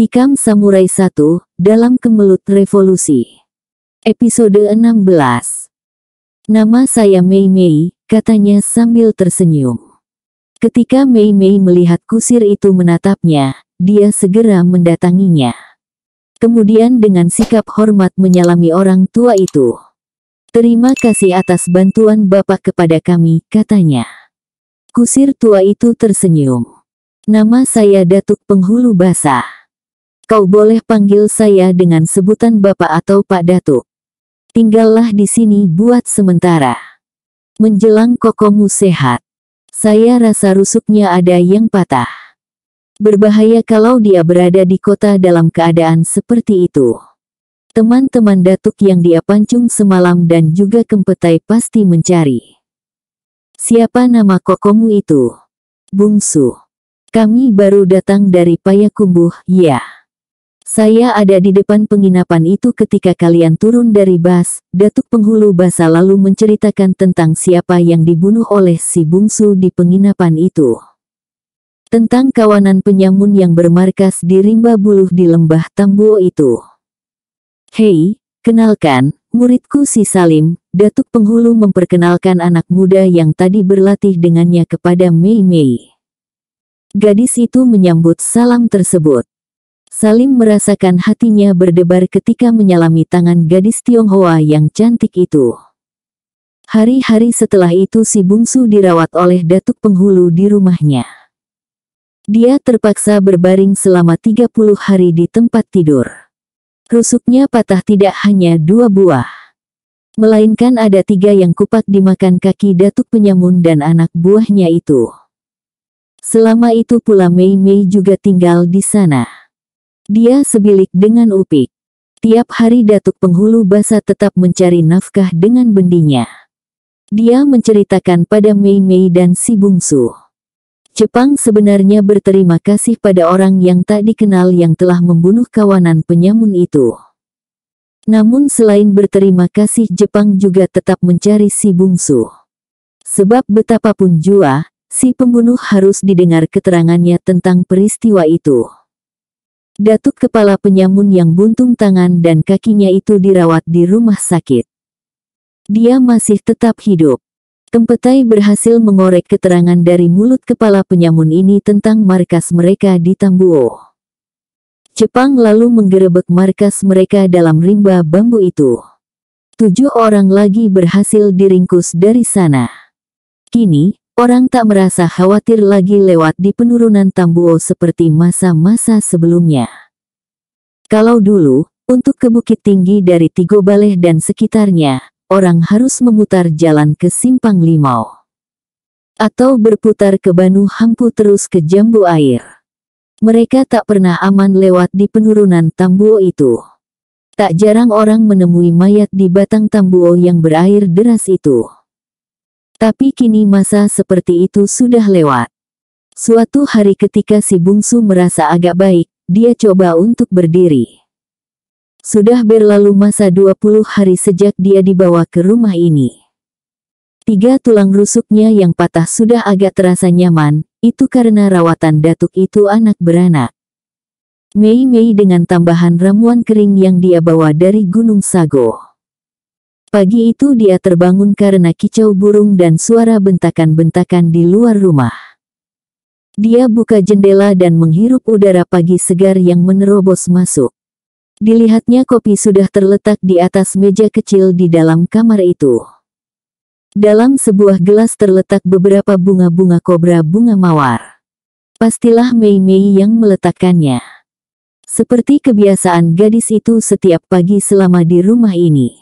Tikam Samurai 1, dalam Kemelut Revolusi. Episode 16. Nama saya Mei Mei, katanya sambil tersenyum. Ketika Mei Mei melihat kusir itu menatapnya, dia segera mendatanginya. Kemudian dengan sikap hormat menyalami orang tua itu. "Terima kasih atas bantuan Bapak kepada kami," katanya. Kusir tua itu tersenyum. "Nama saya Datuk Penghulu Basah. Kau boleh panggil saya dengan sebutan Bapak atau Pak Datuk. Tinggallah di sini buat sementara. Menjelang kokomu sehat. Saya rasa rusuknya ada yang patah. Berbahaya kalau dia berada di kota dalam keadaan seperti itu. Teman-teman Datuk yang dia pancung semalam dan juga Kempetai pasti mencari." "Siapa nama kokomu itu?" "Bungsu. Kami baru datang dari Payakumbuh." "Ya. Saya ada di depan penginapan itu ketika kalian turun dari bus." Datuk Penghulu Basah lalu menceritakan tentang siapa yang dibunuh oleh si Bungsu di penginapan itu. Tentang kawanan penyamun yang bermarkas di rimba buluh di lembah Tambuo itu. "Hei, kenalkan, muridku si Salim." Datuk Penghulu memperkenalkan anak muda yang tadi berlatih dengannya kepada Mei Mei. Gadis itu menyambut salam tersebut. Salim merasakan hatinya berdebar ketika menyalami tangan gadis Tionghoa yang cantik itu. Hari-hari setelah itu si Bungsu dirawat oleh Datuk Penghulu di rumahnya. Dia terpaksa berbaring selama 30 hari di tempat tidur. Rusuknya patah tidak hanya 2 buah. Melainkan ada 3 yang kupak dimakan kaki Datuk Penyamun dan anak buahnya itu. Selama itu pula Mei Mei juga tinggal di sana. Dia sebilik dengan Upik. Tiap hari Datuk Penghulu Basah tetap mencari nafkah dengan bendinya. Dia menceritakan pada Mei Mei dan si Bungsu. Jepang sebenarnya berterima kasih pada orang yang tak dikenal yang telah membunuh kawanan penyamun itu. Namun selain berterima kasih, Jepang juga tetap mencari si Bungsu. Sebab betapapun jua, si pembunuh harus didengar keterangannya tentang peristiwa itu. Datuk kepala penyamun yang buntung tangan dan kakinya itu dirawat di rumah sakit. Dia masih tetap hidup. Kempetai berhasil mengorek keterangan dari mulut kepala penyamun ini tentang markas mereka di Tambuo. Jepang lalu menggerebek markas mereka dalam rimba bambu itu. 7 orang lagi berhasil diringkus dari sana. Kini, orang tak merasa khawatir lagi lewat di penurunan Tambuo seperti masa-masa sebelumnya. Kalau dulu, untuk ke Bukit Tinggi dari Tigobaleh dan sekitarnya, orang harus memutar jalan ke Simpang Limau. Atau berputar ke Banu Hampu terus ke Jambu Air. Mereka tak pernah aman lewat di penurunan Tambuo itu. Tak jarang orang menemui mayat di batang Tambuo yang berair deras itu. Tapi kini masa seperti itu sudah lewat. Suatu hari ketika si Bungsu merasa agak baik, dia coba untuk berdiri. Sudah berlalu masa 20 hari sejak dia dibawa ke rumah ini. 3 tulang rusuknya yang patah sudah agak terasa nyaman, itu karena rawatan Datuk itu anak beranak. Mei Mei dengan tambahan ramuan kering yang dia bawa dari Gunung Sago. Pagi itu dia terbangun karena kicau burung dan suara bentakan-bentakan di luar rumah. Dia buka jendela dan menghirup udara pagi segar yang menerobos masuk. Dilihatnya kopi sudah terletak di atas meja kecil di dalam kamar itu. Dalam sebuah gelas terletak beberapa bunga-bunga kobra bunga mawar. Pastilah Mei Mei yang meletakkannya. Seperti kebiasaan gadis itu setiap pagi selama di rumah ini.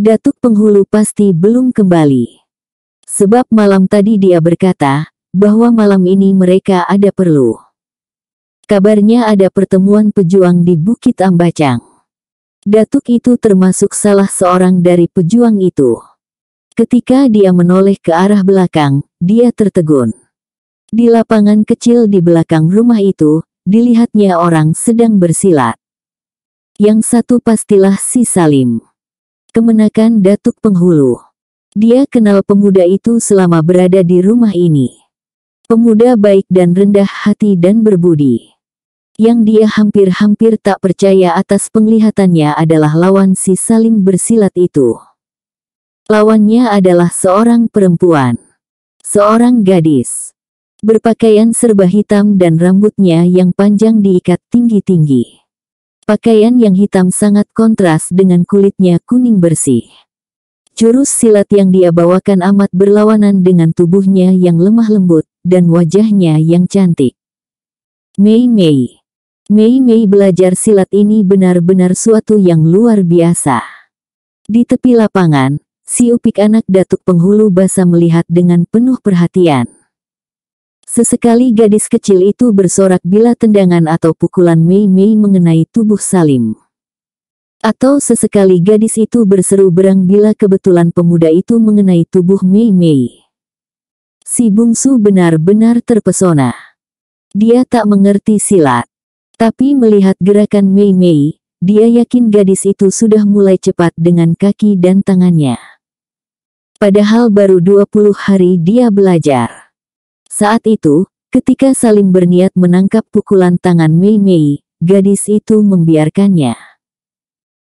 Datuk Penghulu pasti belum kembali. Sebab malam tadi dia berkata, bahwa malam ini mereka ada perlu. Kabarnya ada pertemuan pejuang di Bukit Ambacang. Datuk itu termasuk salah seorang dari pejuang itu. Ketika dia menoleh ke arah belakang, dia tertegun. Di lapangan kecil di belakang rumah itu, dilihatnya orang sedang bersilat. Yang satu pastilah si Salim. Kemenakan Datuk Penghulu. Dia kenal pemuda itu selama berada di rumah ini. Pemuda baik dan rendah hati dan berbudi. Yang dia hampir-hampir tak percaya atas penglihatannya adalah lawan si Salim bersilat itu. Lawannya adalah seorang perempuan. Seorang gadis. Berpakaian serba hitam dan rambutnya yang panjang diikat tinggi-tinggi. Pakaian yang hitam sangat kontras dengan kulitnya kuning bersih. Jurus silat yang dia bawakan amat berlawanan dengan tubuhnya yang lemah lembut dan wajahnya yang cantik. Mei Mei. Mei Mei belajar silat ini benar-benar suatu yang luar biasa. Di tepi lapangan, si Upik anak datuk penghulu basa melihat dengan penuh perhatian. Sesekali gadis kecil itu bersorak bila tendangan atau pukulan Mei Mei mengenai tubuh Salim. Atau sesekali gadis itu berseru berang bila kebetulan pemuda itu mengenai tubuh Mei Mei. Si bungsu benar-benar terpesona. Dia tak mengerti silat. Tapi melihat gerakan Mei Mei, dia yakin gadis itu sudah mulai cepat dengan kaki dan tangannya. Padahal baru 20 hari dia belajar. Saat itu, ketika Salim berniat menangkap pukulan tangan Mei Mei, gadis itu membiarkannya.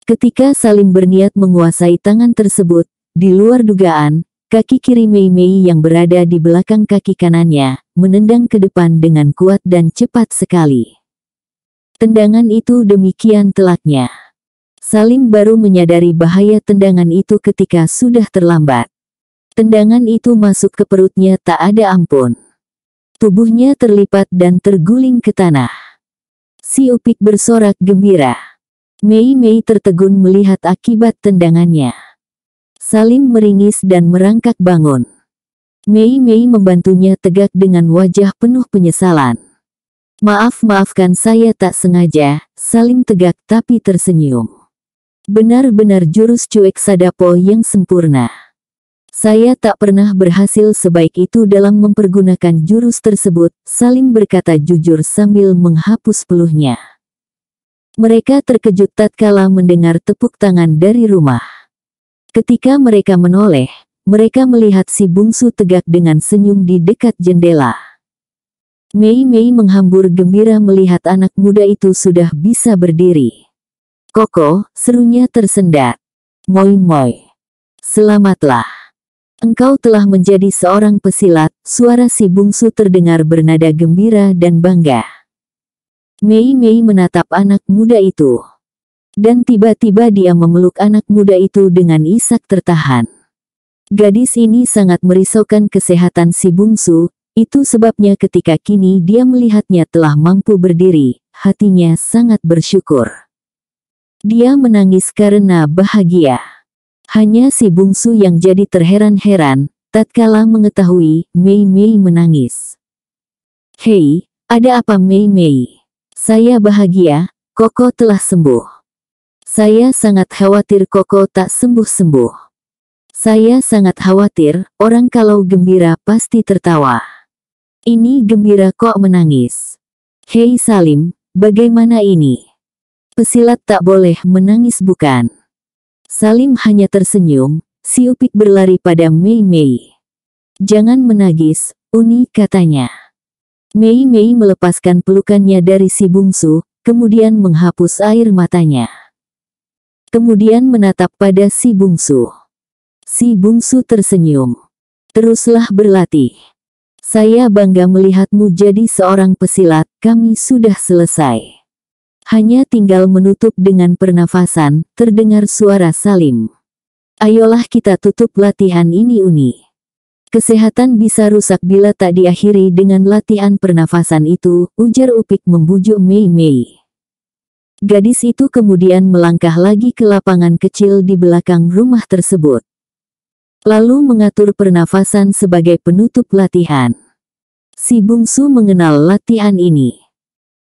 Ketika Salim berniat menguasai tangan tersebut, di luar dugaan, kaki kiri Mei Mei yang berada di belakang kaki kanannya, menendang ke depan dengan kuat dan cepat sekali. Tendangan itu demikian telaknya. Salim baru menyadari bahaya tendangan itu ketika sudah terlambat. Tendangan itu masuk ke perutnya tak ada ampun. Tubuhnya terlipat dan terguling ke tanah. Si Upik bersorak gembira. Mei Mei tertegun melihat akibat tendangannya. Salim meringis dan merangkak bangun. Mei Mei membantunya tegak dengan wajah penuh penyesalan. Maafkan saya tak sengaja, Salim tegak tapi tersenyum. Benar-benar jurus cuek sadapo yang sempurna. Saya tak pernah berhasil sebaik itu dalam mempergunakan jurus tersebut, Salim berkata jujur sambil menghapus peluhnya. Mereka terkejut tatkala mendengar tepuk tangan dari rumah. Ketika mereka menoleh, mereka melihat si bungsu tegak dengan senyum di dekat jendela. Mei Mei menghambur gembira melihat anak muda itu sudah bisa berdiri. Koko, serunya tersendat. Moi moi. Selamatlah. Engkau telah menjadi seorang pesilat, suara si bungsu terdengar bernada gembira dan bangga. Mei Mei menatap anak muda itu. Dan tiba-tiba dia memeluk anak muda itu dengan isak tertahan. Gadis ini sangat merisaukan kesehatan si bungsu. Itu sebabnya ketika kini dia melihatnya telah mampu berdiri, hatinya sangat bersyukur. Dia menangis karena bahagia. Hanya si bungsu yang jadi terheran-heran, tatkala mengetahui Mei Mei menangis. Hei, ada apa Mei Mei? Saya bahagia, Koko telah sembuh. Saya sangat khawatir Koko tak sembuh-sembuh. Saya sangat khawatir, orang kalau gembira pasti tertawa. Ini gembira kok menangis. Hei Salim, bagaimana ini? Pesilat tak boleh menangis bukan? Salim hanya tersenyum, si Upik berlari pada Mei Mei. Jangan menangis, Uni katanya. Mei Mei melepaskan pelukannya dari si bungsu, kemudian menghapus air matanya. Kemudian menatap pada si bungsu. Si bungsu tersenyum. Teruslah berlatih. Saya bangga melihatmu jadi seorang pesilat, kami sudah selesai. Hanya tinggal menutup dengan pernafasan, terdengar suara Salim. Ayolah kita tutup latihan ini Uni. Kesehatan bisa rusak bila tak diakhiri dengan latihan pernafasan itu, ujar Upik membujuk Mei Mei. Gadis itu kemudian melangkah lagi ke lapangan kecil di belakang rumah tersebut. Lalu mengatur pernafasan sebagai penutup latihan. Si bungsu mengenal latihan ini.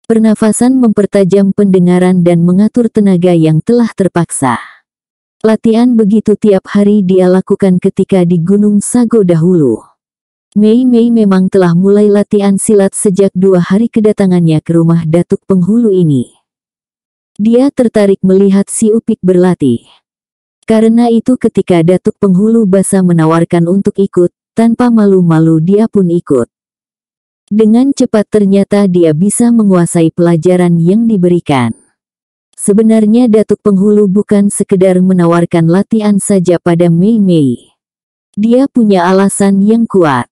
Pernafasan mempertajam pendengaran dan mengatur tenaga yang telah terpaksa. Latihan begitu tiap hari dia lakukan ketika di Gunung Sago dahulu. Mei Mei memang telah mulai latihan silat sejak 2 hari kedatangannya ke rumah datuk penghulu ini. Dia tertarik melihat si Upik berlatih. Karena itu ketika datuk penghulu basa menawarkan untuk ikut, tanpa malu-malu dia pun ikut. Dengan cepat ternyata dia bisa menguasai pelajaran yang diberikan. Sebenarnya Datuk Penghulu bukan sekedar menawarkan latihan saja pada Mei Mei. Dia punya alasan yang kuat.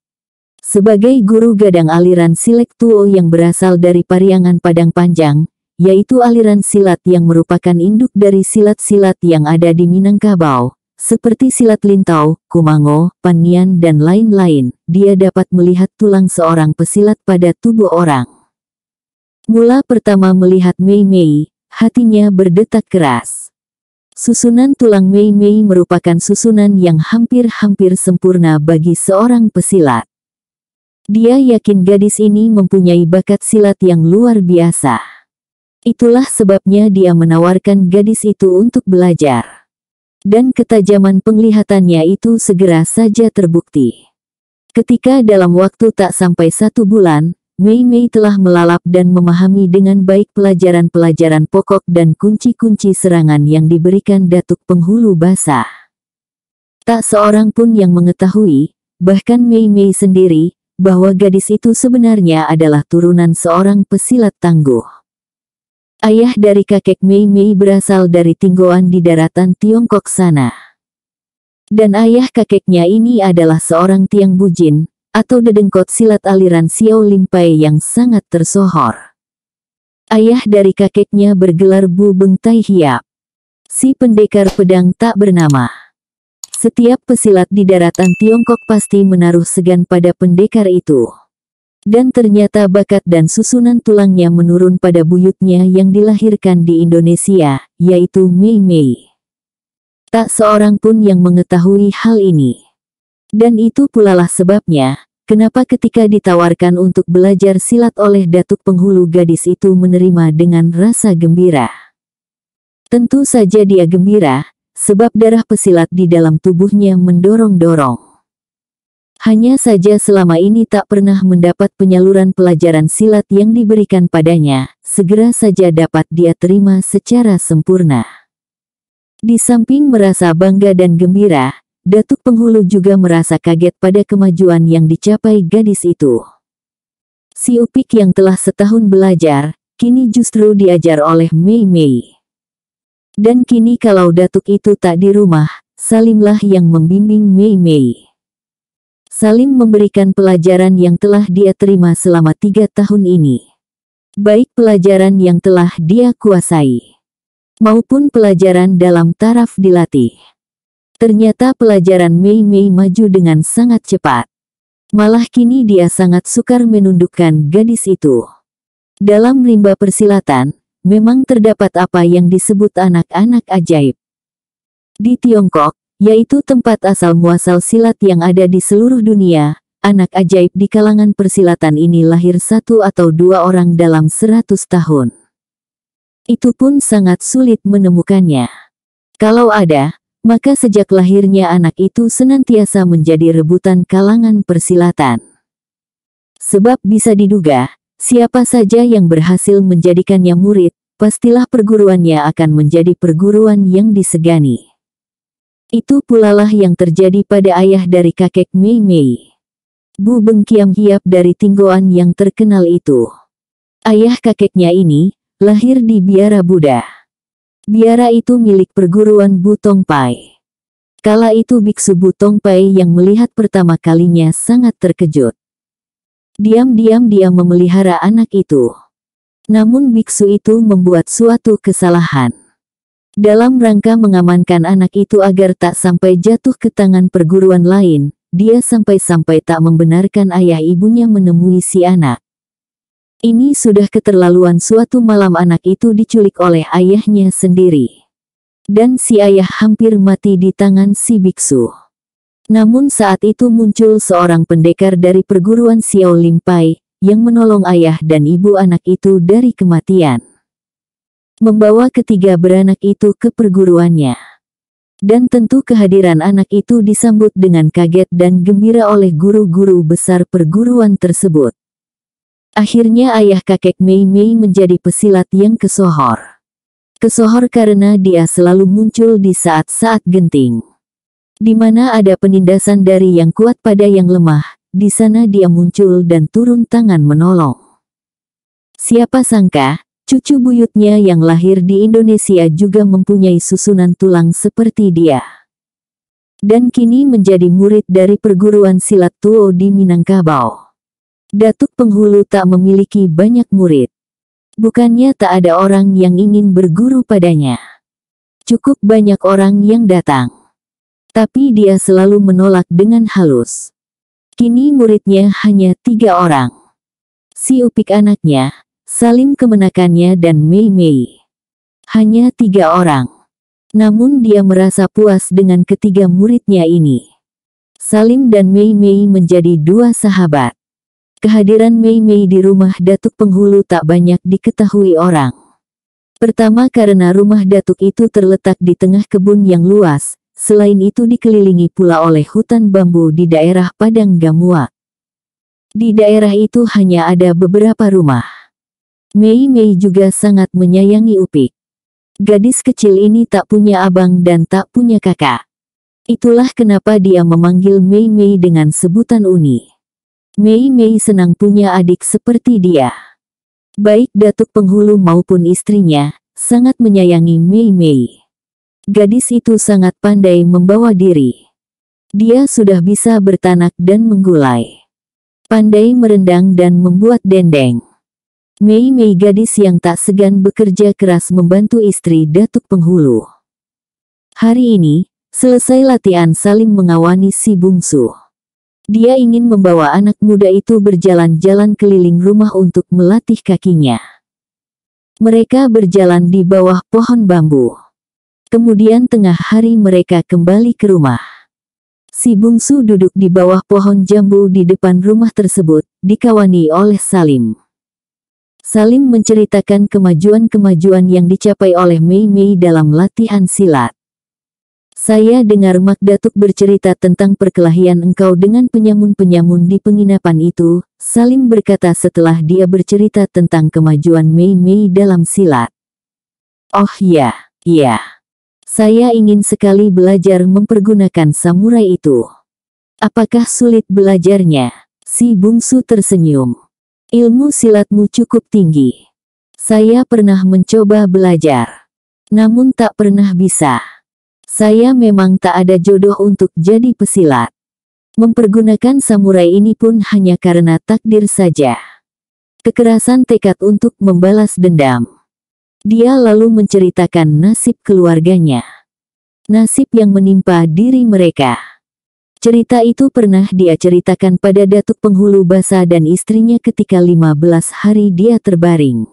Sebagai guru gadang aliran Silat Tuo yang berasal dari Pariangan Padang Panjang, yaitu aliran silat yang merupakan induk dari silat-silat yang ada di Minangkabau, seperti silat Lintau, Kumango, Panian dan lain-lain, dia dapat melihat tulang seorang pesilat pada tubuh orang. Mula pertama melihat Mei Mei, hatinya berdetak keras. Susunan tulang Mei Mei merupakan susunan yang hampir-hampir sempurna bagi seorang pesilat. Dia yakin gadis ini mempunyai bakat silat yang luar biasa. Itulah sebabnya dia menawarkan gadis itu untuk belajar. Dan ketajaman penglihatannya itu segera saja terbukti. Ketika dalam waktu tak sampai 1 bulan, Mei Mei telah melalap dan memahami dengan baik pelajaran-pelajaran pokok dan kunci-kunci serangan yang diberikan Datuk Penghulu Basah. Tak seorang pun yang mengetahui, bahkan Mei Mei sendiri, bahwa gadis itu sebenarnya adalah turunan seorang pesilat tangguh. Ayah dari kakek Mei Mei berasal dari Tinggoan di daratan Tiongkok sana. Dan ayah kakeknya ini adalah seorang Tiang Bujin, atau dedengkot silat aliran Xiao Lim Pai yang sangat tersohor. Ayah dari kakeknya bergelar Bu Beng Tai Hiap, si pendekar pedang tak bernama. Setiap pesilat di daratan Tiongkok pasti menaruh segan pada pendekar itu. Dan ternyata bakat dan susunan tulangnya menurun pada buyutnya yang dilahirkan di Indonesia, yaitu Mei Mei. Tak seorang pun yang mengetahui hal ini. Dan itu pulalah sebabnya, kenapa ketika ditawarkan untuk belajar silat oleh Datuk Penghulu gadis itu menerima dengan rasa gembira. Tentu saja dia gembira, sebab darah pesilat di dalam tubuhnya mendorong-dorong. Hanya saja selama ini tak pernah mendapat penyaluran pelajaran silat yang diberikan padanya, segera saja dapat dia terima secara sempurna. Di samping merasa bangga dan gembira, Datuk Penghulu juga merasa kaget pada kemajuan yang dicapai gadis itu. Si Upik yang telah setahun belajar, kini justru diajar oleh Mei Mei. Dan kini kalau Datuk itu tak di rumah, Salimlah yang membimbing Mei Mei. Salim memberikan pelajaran yang telah dia terima selama 3 tahun ini. Baik pelajaran yang telah dia kuasai, maupun pelajaran dalam taraf dilatih. Ternyata pelajaran Mei Mei maju dengan sangat cepat. Malah kini dia sangat sukar menundukkan gadis itu. Dalam rimba persilatan, memang terdapat apa yang disebut anak-anak ajaib. Di Tiongkok, yaitu tempat asal-muasal silat yang ada di seluruh dunia, anak ajaib di kalangan persilatan ini lahir 1 atau 2 orang dalam 100 tahun. Itu pun sangat sulit menemukannya. Kalau ada, maka sejak lahirnya anak itu senantiasa menjadi rebutan kalangan persilatan. Sebab bisa diduga, siapa saja yang berhasil menjadikannya murid, pastilah perguruannya akan menjadi perguruan yang disegani. Itu pulalah yang terjadi pada ayah dari kakek Mei Mei, Bu Beng Kiam Hiap dari Tinggoan yang terkenal itu. Ayah kakeknya ini, lahir di biara Buddha. Biara itu milik perguruan Bu Tong Pai. Kala itu biksu Bu Tong Pai yang melihat pertama kalinya sangat terkejut. Diam-diam dia memelihara anak itu. Namun biksu itu membuat suatu kesalahan. Dalam rangka mengamankan anak itu agar tak sampai jatuh ke tangan perguruan lain, dia sampai-sampai tak membenarkan ayah ibunya menemui si anak. Ini sudah keterlaluan. Suatu malam anak itu diculik oleh ayahnya sendiri. Dan si ayah hampir mati di tangan si biksu. Namun saat itu muncul seorang pendekar dari perguruan Xiao Lim Pai, yang menolong ayah dan ibu anak itu dari kematian. Membawa ketiga beranak itu ke perguruannya. Dan tentu kehadiran anak itu disambut dengan kaget dan gembira oleh guru-guru besar perguruan tersebut. Akhirnya ayah kakek Mei Mei menjadi pesilat yang kesohor. Kesohor karena dia selalu muncul di saat-saat genting, di mana ada penindasan dari yang kuat pada yang lemah, di sana dia muncul dan turun tangan menolong. Siapa sangka, cucu buyutnya yang lahir di Indonesia juga mempunyai susunan tulang seperti dia. Dan kini menjadi murid dari perguruan silat Tuo di Minangkabau. Datuk Penghulu tak memiliki banyak murid. Bukannya tak ada orang yang ingin berguru padanya. Cukup banyak orang yang datang. Tapi dia selalu menolak dengan halus. Kini muridnya hanya 3 orang. Si Upik anaknya, Salim kemenakannya dan Mei Mei. Hanya 3 orang. Namun dia merasa puas dengan ketiga muridnya ini. Salim dan Mei Mei menjadi 2 sahabat. Kehadiran Mei Mei di rumah Datuk Penghulu tak banyak diketahui orang. Pertama karena rumah Datuk itu terletak di tengah kebun yang luas, selain itu dikelilingi pula oleh hutan bambu di daerah Padang Gamuak. Di daerah itu hanya ada beberapa rumah. Mei Mei juga sangat menyayangi Upik. Gadis kecil ini tak punya abang dan tak punya kakak. Itulah kenapa dia memanggil Mei Mei dengan sebutan Uni. Mei Mei senang punya adik seperti dia. Baik Datuk Penghulu maupun istrinya, sangat menyayangi Mei Mei. Gadis itu sangat pandai membawa diri. Dia sudah bisa bertanak dan menggulai. Pandai merendang dan membuat dendeng. Mei Mei gadis yang tak segan bekerja keras membantu istri Datuk Penghulu. Hari ini, selesai latihan Salim mengawani si bungsu. Dia ingin membawa anak muda itu berjalan-jalan keliling rumah untuk melatih kakinya. Mereka berjalan di bawah pohon bambu. Kemudian tengah hari mereka kembali ke rumah. Si bungsu duduk di bawah pohon jambu di depan rumah tersebut, dikawani oleh Salim. Salim menceritakan kemajuan-kemajuan yang dicapai oleh Mei Mei dalam latihan silat. Saya dengar Mak Datuk bercerita tentang perkelahian engkau dengan penyamun-penyamun di penginapan itu, Salim berkata setelah dia bercerita tentang kemajuan Mei Mei dalam silat. Oh ya, iya. Saya ingin sekali belajar mempergunakan samurai itu. Apakah sulit belajarnya? Si bungsu tersenyum. Ilmu silatmu cukup tinggi. Saya pernah mencoba belajar. Namun tak pernah bisa. Saya memang tak ada jodoh untuk jadi pesilat. Mempergunakan samurai ini pun hanya karena takdir saja. Kekerasan tekad untuk membalas dendam. Dia lalu menceritakan nasib keluarganya. Nasib yang menimpa diri mereka. Cerita itu pernah dia ceritakan pada Datuk Penghulu Basa dan istrinya ketika 15 hari dia terbaring.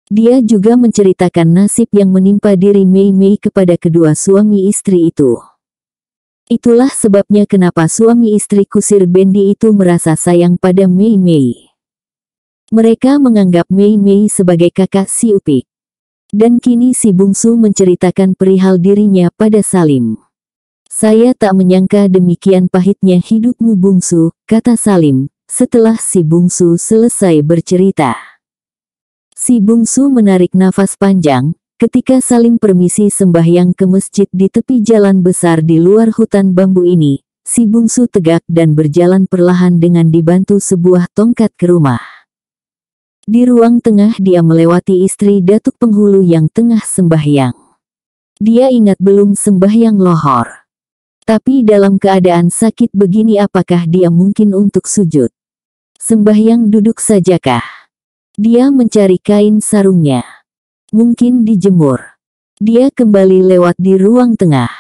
Dia juga menceritakan nasib yang menimpa diri Mei Mei kepada kedua suami istri itu. Itulah sebabnya kenapa suami istri kusir bendi itu merasa sayang pada Mei Mei. Mereka menganggap Mei Mei sebagai kakak si Upik. Dan kini si bungsu menceritakan perihal dirinya pada Salim. Saya tak menyangka demikian pahitnya hidupmu bungsu, kata Salim, setelah si bungsu selesai bercerita. Si bungsu menarik nafas panjang, ketika Salim permisi sembahyang ke masjid di tepi jalan besar di luar hutan bambu ini, si bungsu tegak dan berjalan perlahan dengan dibantu sebuah tongkat ke rumah. Di ruang tengah dia melewati istri Datuk Penghulu yang tengah sembahyang. Dia ingat belum sembahyang lohor. Tapi dalam keadaan sakit begini apakah dia mungkin untuk sujud? Sembahyang duduk sajakah? Dia mencari kain sarungnya. Mungkin dijemur. Dia kembali lewat di ruang tengah.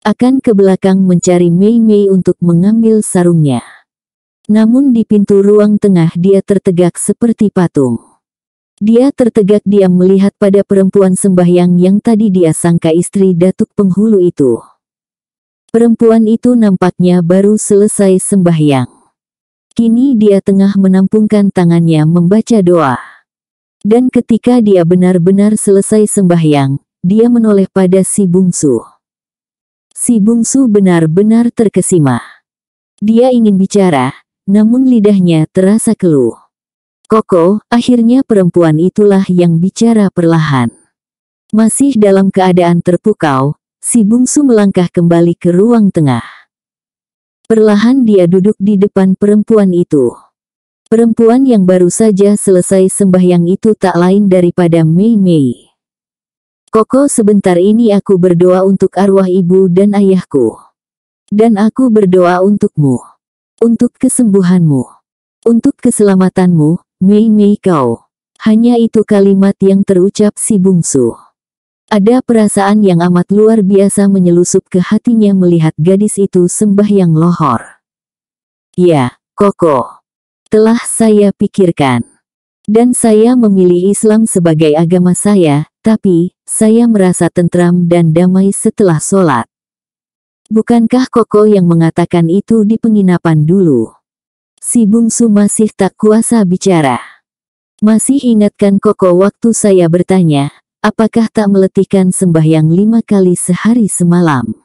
Akan ke belakang mencari Mei Mei untuk mengambil sarungnya. Namun di pintu ruang tengah dia tertegak seperti patung. Dia tertegak diam melihat pada perempuan sembahyang yang tadi dia sangka istri Datuk Penghulu itu. Perempuan itu nampaknya baru selesai sembahyang. Kini dia tengah menampungkan tangannya membaca doa. Dan ketika dia benar-benar selesai sembahyang, dia menoleh pada si bungsu. Si bungsu benar-benar terkesima. Dia ingin bicara, namun lidahnya terasa keluh. Koko, akhirnya perempuan itulah yang bicara perlahan. Masih dalam keadaan terpukau, si bungsu melangkah kembali ke ruang tengah. Perlahan dia duduk di depan perempuan itu. Perempuan yang baru saja selesai sembahyang itu tak lain daripada Mei Mei. Koko, sebentar ini aku berdoa untuk arwah ibu dan ayahku. Dan aku berdoa untukmu. Untuk kesembuhanmu. Untuk keselamatanmu, Mei Mei kau. Hanya itu kalimat yang terucap si bungsu. Ada perasaan yang amat luar biasa menyelusup ke hatinya melihat gadis itu sembahyang lohor. Ya, Koko. Telah saya pikirkan. Dan saya memilih Islam sebagai agama saya, tapi saya merasa tentram dan damai setelah sholat. Bukankah Koko yang mengatakan itu di penginapan dulu? Si bungsu masih tak kuasa bicara. Masih ingatkan Koko waktu saya bertanya, apakah tak meletihkan sembahyang 5 kali sehari semalam?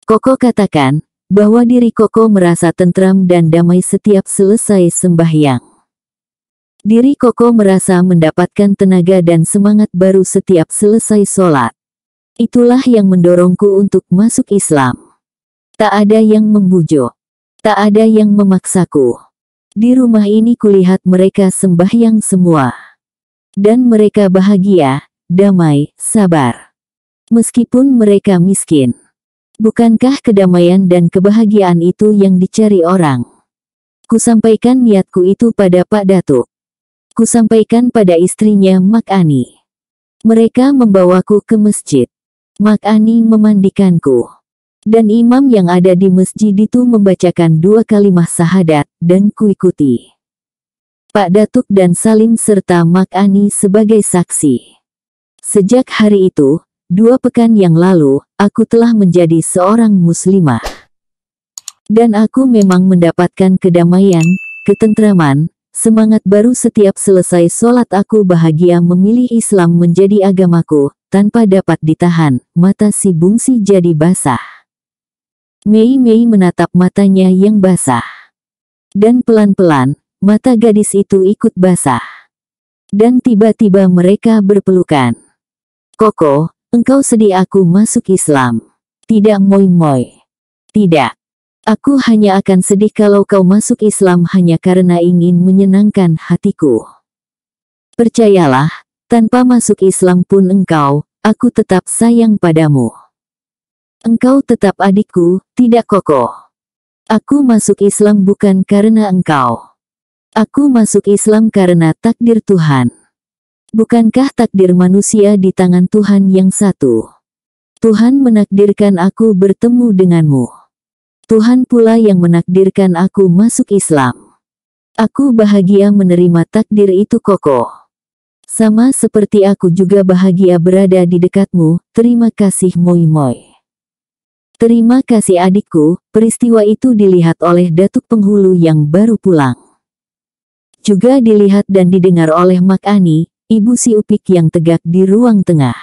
Koko katakan, bahwa diri Koko merasa tentram dan damai setiap selesai sembahyang. Diri Koko merasa mendapatkan tenaga dan semangat baru setiap selesai sholat. Itulah yang mendorongku untuk masuk Islam. Tak ada yang membujuk. Tak ada yang memaksaku. Di rumah ini kulihat mereka sembahyang semua. Dan mereka bahagia, damai, sabar. Meskipun mereka miskin. Bukankah kedamaian dan kebahagiaan itu yang dicari orang? Kusampaikan niatku itu pada Pak Datuk. Kusampaikan pada istrinya Mak Ani. Mereka membawaku ke masjid. Mak Ani memandikanku. Dan imam yang ada di masjid itu membacakan 2 kalimah syahadat, dan kuikuti. Pak Datuk dan Salim serta Mak Ani sebagai saksi. Sejak hari itu, 2 pekan yang lalu, aku telah menjadi seorang muslimah. Dan aku memang mendapatkan kedamaian, ketentraman, semangat baru setiap selesai sholat. Aku bahagia memilih Islam menjadi agamaku, tanpa dapat ditahan. Mata si bungsi jadi basah. Mei Mei menatap matanya yang basah. Dan pelan-pelan, mata gadis itu ikut basah. Dan tiba-tiba mereka berpelukan. Koko, engkau sedih aku masuk Islam? Tidak moi-moi. Tidak. Aku hanya akan sedih kalau kau masuk Islam hanya karena ingin menyenangkan hatiku. Percayalah, tanpa masuk Islam pun aku tetap sayang padamu. Engkau tetap adikku, tidak Koko. Aku masuk Islam bukan karena engkau. Aku masuk Islam karena takdir Tuhan. Bukankah takdir manusia di tangan Tuhan yang satu? Tuhan menakdirkan aku bertemu denganmu. Tuhan pula yang menakdirkan aku masuk Islam. Aku bahagia menerima takdir itu Koko. Sama seperti aku juga bahagia berada di dekatmu. Terima kasih moi-moi. Terima kasih adikku. Peristiwa itu dilihat oleh Datuk Penghulu yang baru pulang. Juga dilihat dan didengar oleh Mak Ani, ibu si Upik yang tegak di ruang tengah.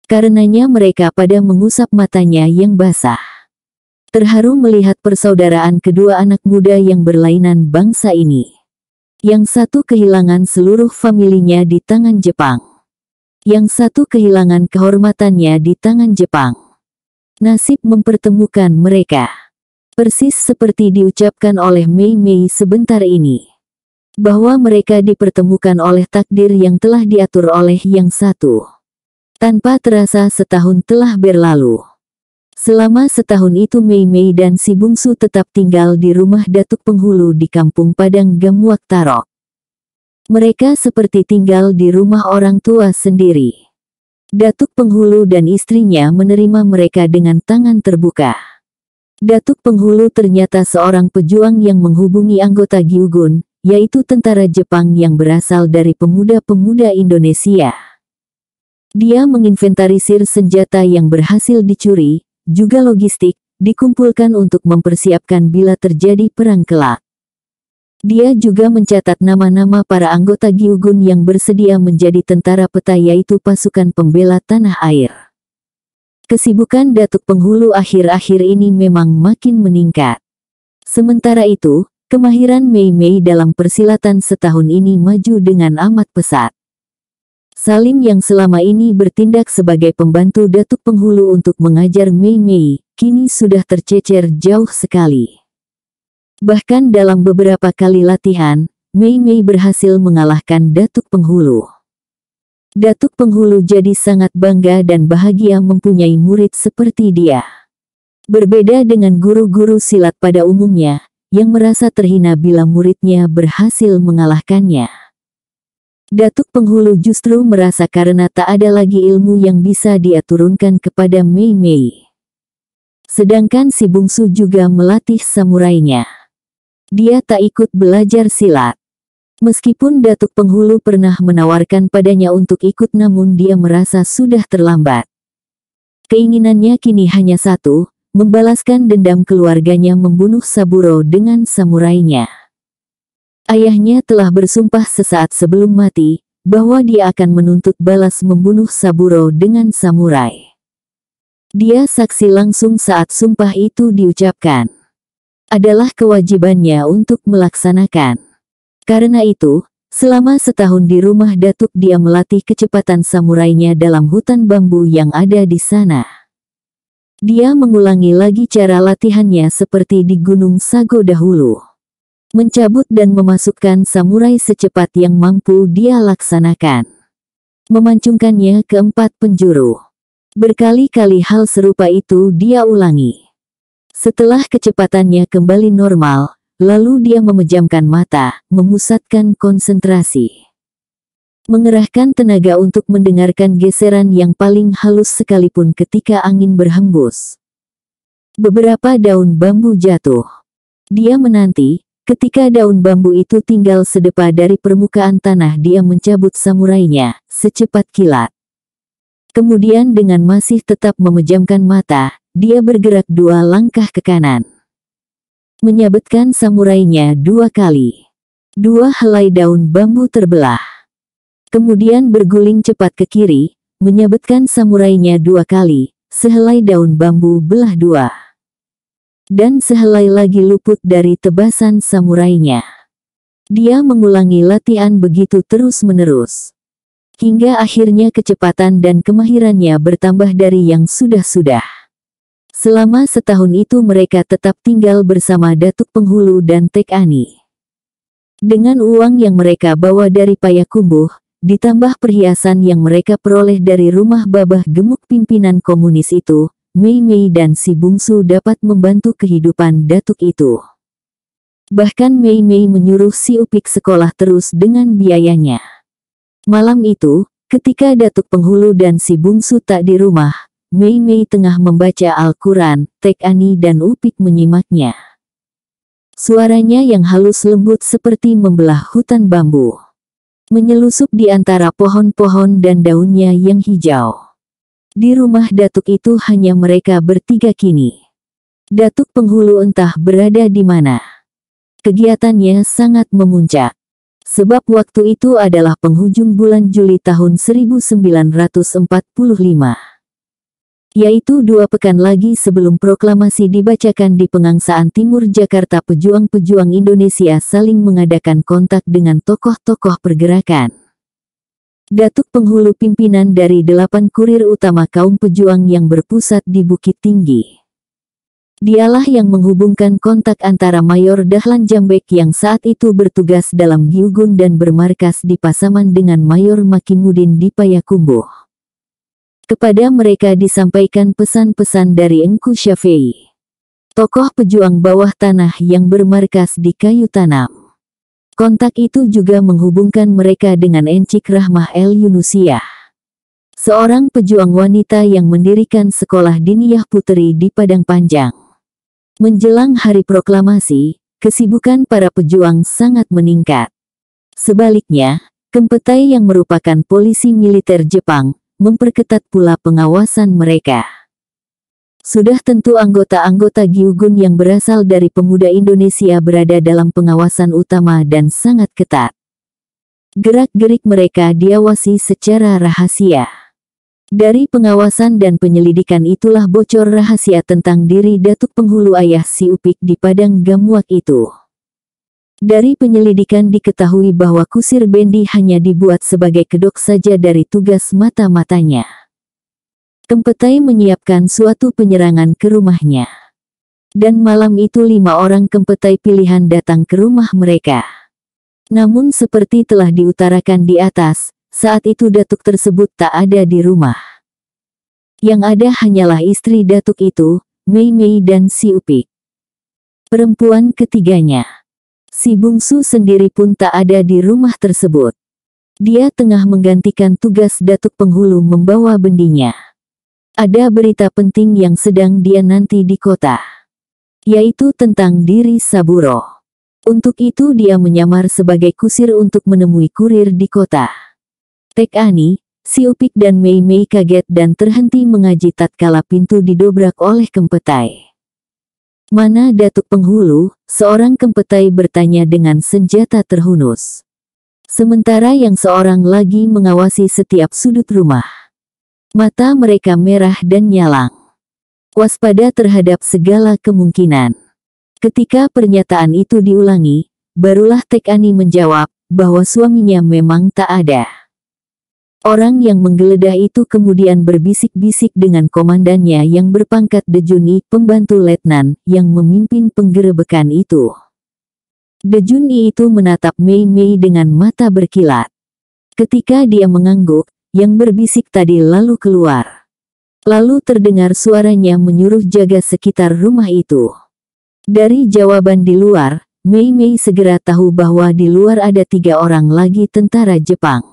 Karenanya mereka pada mengusap matanya yang basah. Terharu melihat persaudaraan kedua anak muda yang berlainan bangsa ini. Yang satu kehilangan seluruh familinya di tangan Jepang. Yang satu kehilangan kehormatannya di tangan Jepang. Nasib mempertemukan mereka. Persis seperti diucapkan oleh Mei Mei sebentar ini. Bahwa mereka dipertemukan oleh takdir yang telah diatur oleh yang satu. Tanpa terasa setahun telah berlalu. Selama setahun itu Mei Mei dan si bungsu tetap tinggal di rumah Datuk Penghulu di Kampung Padang Gamuak Tarok. Mereka seperti tinggal di rumah orang tua sendiri. Datuk Penghulu dan istrinya menerima mereka dengan tangan terbuka. Datuk Penghulu ternyata seorang pejuang yang menghubungi anggota Gyugun, yaitu tentara Jepang yang berasal dari pemuda-pemuda Indonesia. Dia menginventarisir senjata yang berhasil dicuri, juga logistik, dikumpulkan untuk mempersiapkan bila terjadi perang kelak. Dia juga mencatat nama-nama para anggota Gyugun yang bersedia menjadi tentara peta yaitu pasukan pembela tanah air. Kesibukan Datuk Penghulu akhir-akhir ini memang makin meningkat. Sementara itu, kemahiran Mei Mei dalam persilatan setahun ini maju dengan amat pesat. Salim yang selama ini bertindak sebagai pembantu Datuk Penghulu untuk mengajar Mei Mei, kini sudah tercecer jauh sekali. Bahkan dalam beberapa kali latihan, Mei Mei berhasil mengalahkan Datuk Penghulu. Datuk Penghulu jadi sangat bangga dan bahagia mempunyai murid seperti dia. Berbeda dengan guru-guru silat pada umumnya, yang merasa terhina bila muridnya berhasil mengalahkannya. Datuk Penghulu justru merasa karena tak ada lagi ilmu yang bisa dia turunkan kepada Mei Mei. Sedangkan si bungsu juga melatih samurainya. Dia tak ikut belajar silat. Meskipun Datuk Penghulu pernah menawarkan padanya untuk ikut, namun dia merasa sudah terlambat. Keinginannya kini hanya satu, membalaskan dendam keluarganya membunuh Saburo dengan samurainya. Ayahnya telah bersumpah sesaat sebelum mati, bahwa dia akan menuntut balas membunuh Saburo dengan samurai. Dia saksi langsung saat sumpah itu diucapkan. Adalah kewajibannya untuk melaksanakan. Karena itu, selama setahun di rumah Datuk dia melatih kecepatan samurainya dalam hutan bambu yang ada di sana. Dia mengulangi lagi cara latihannya seperti di Gunung Sago dahulu. Mencabut dan memasukkan samurai secepat yang mampu dia laksanakan. Memancungkannya ke 4 penjuru. Berkali-kali hal serupa itu dia ulangi. Setelah kecepatannya kembali normal, lalu dia memejamkan mata, memusatkan konsentrasi. Mengerahkan tenaga untuk mendengarkan geseran yang paling halus sekalipun ketika angin berhembus. Beberapa daun bambu jatuh. Dia menanti, ketika daun bambu itu tinggal sedepa dari permukaan tanah, dia mencabut samurainya, secepat kilat. Kemudian dengan masih tetap memejamkan mata, dia bergerak 2 langkah ke kanan. Menyabetkan samurainya 2 kali. 2 helai daun bambu terbelah. Kemudian berguling cepat ke kiri, menyabetkan samurainya 2 kali, sehelai daun bambu belah 2. Dan sehelai lagi luput dari tebasan samurainya. Dia mengulangi latihan begitu terus-menerus. Hingga akhirnya kecepatan dan kemahirannya bertambah dari yang sudah-sudah. Selama setahun itu mereka tetap tinggal bersama Datuk Penghulu dan Tek Ani. Dengan uang yang mereka bawa dari Payakumbuh, ditambah perhiasan yang mereka peroleh dari rumah babah gemuk pimpinan komunis itu, Mei Mei dan si bungsu dapat membantu kehidupan Datuk itu. Bahkan Mei Mei menyuruh si Upik sekolah terus dengan biayanya. Malam itu, ketika Datuk Penghulu dan si bungsu tak di rumah, Mei Mei tengah membaca Al-Quran, Tek Ani dan Upik menyimaknya. Suaranya yang halus lembut seperti membelah hutan bambu. Menyelusup di antara pohon-pohon dan daunnya yang hijau. Di rumah Datuk itu hanya mereka bertiga kini. Datuk Penghulu entah berada di mana. Kegiatannya sangat memuncak. Sebab waktu itu adalah penghujung bulan Juli tahun 1945. Yaitu 2 pekan lagi sebelum proklamasi dibacakan di Pengangsaan Timur Jakarta. Pejuang-pejuang Indonesia saling mengadakan kontak dengan tokoh-tokoh pergerakan. Datuk Penghulu pimpinan dari 8 kurir utama kaum pejuang yang berpusat di Bukit Tinggi. Dialah yang menghubungkan kontak antara Mayor Dahlan Jambek yang saat itu bertugas dalam Gyugun dan bermarkas di Pasaman dengan Mayor Makimudin di Payakumbuh. Kepada mereka disampaikan pesan-pesan dari Engku Syafei, tokoh pejuang bawah tanah yang bermarkas di Kayu Tanam. Kontak itu juga menghubungkan mereka dengan Encik Rahmah El Yunusiah, seorang pejuang wanita yang mendirikan sekolah diniyah putri di Padang Panjang. Menjelang hari proklamasi, kesibukan para pejuang sangat meningkat. Sebaliknya, Kempetai yang merupakan polisi militer Jepang, memperketat pula pengawasan mereka. Sudah tentu anggota-anggota Gyugun yang berasal dari pemuda Indonesia berada dalam pengawasan utama dan sangat ketat. Gerak-gerik mereka diawasi secara rahasia. Dari pengawasan dan penyelidikan itulah bocor rahasia tentang diri Datuk Penghulu ayah si Upik di Padang Gamuak itu. Dari penyelidikan diketahui bahwa kusir bendi hanya dibuat sebagai kedok saja dari tugas mata-matanya. Kempetai menyiapkan suatu penyerangan ke rumahnya. Dan malam itu 5 orang Kempetai pilihan datang ke rumah mereka. Namun seperti telah diutarakan di atas, saat itu datuk tersebut tak ada di rumah. Yang ada hanyalah istri datuk itu, Mei Mei dan si Upik. Perempuan ketiganya, si bungsu sendiri pun tak ada di rumah tersebut. Dia tengah menggantikan tugas datuk penghulu membawa bendinya. Ada berita penting yang sedang dia nanti di kota, yaitu tentang diri Saburo. Untuk itu dia menyamar sebagai kusir untuk menemui kurir di kota. Tek Ani, si Upik dan Mei Mei kaget dan terhenti mengaji tatkala pintu didobrak oleh Kempetai. "Mana datuk penghulu?" seorang Kempetai bertanya dengan senjata terhunus. Sementara yang seorang lagi mengawasi setiap sudut rumah. Mata mereka merah dan nyalang. Waspada terhadap segala kemungkinan. Ketika pernyataan itu diulangi, barulah Tek Ani menjawab bahwa suaminya memang tak ada. Orang yang menggeledah itu kemudian berbisik-bisik dengan komandannya yang berpangkat Dejuni, pembantu letnan yang memimpin penggerebekan itu. Dejuni itu menatap Mei Mei dengan mata berkilat. Ketika dia mengangguk, yang berbisik tadi lalu keluar. Lalu terdengar suaranya menyuruh jaga sekitar rumah itu. Dari jawaban di luar, Mei Mei segera tahu bahwa di luar ada 3 orang lagi tentara Jepang.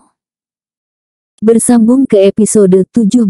Bersambung ke episode 17.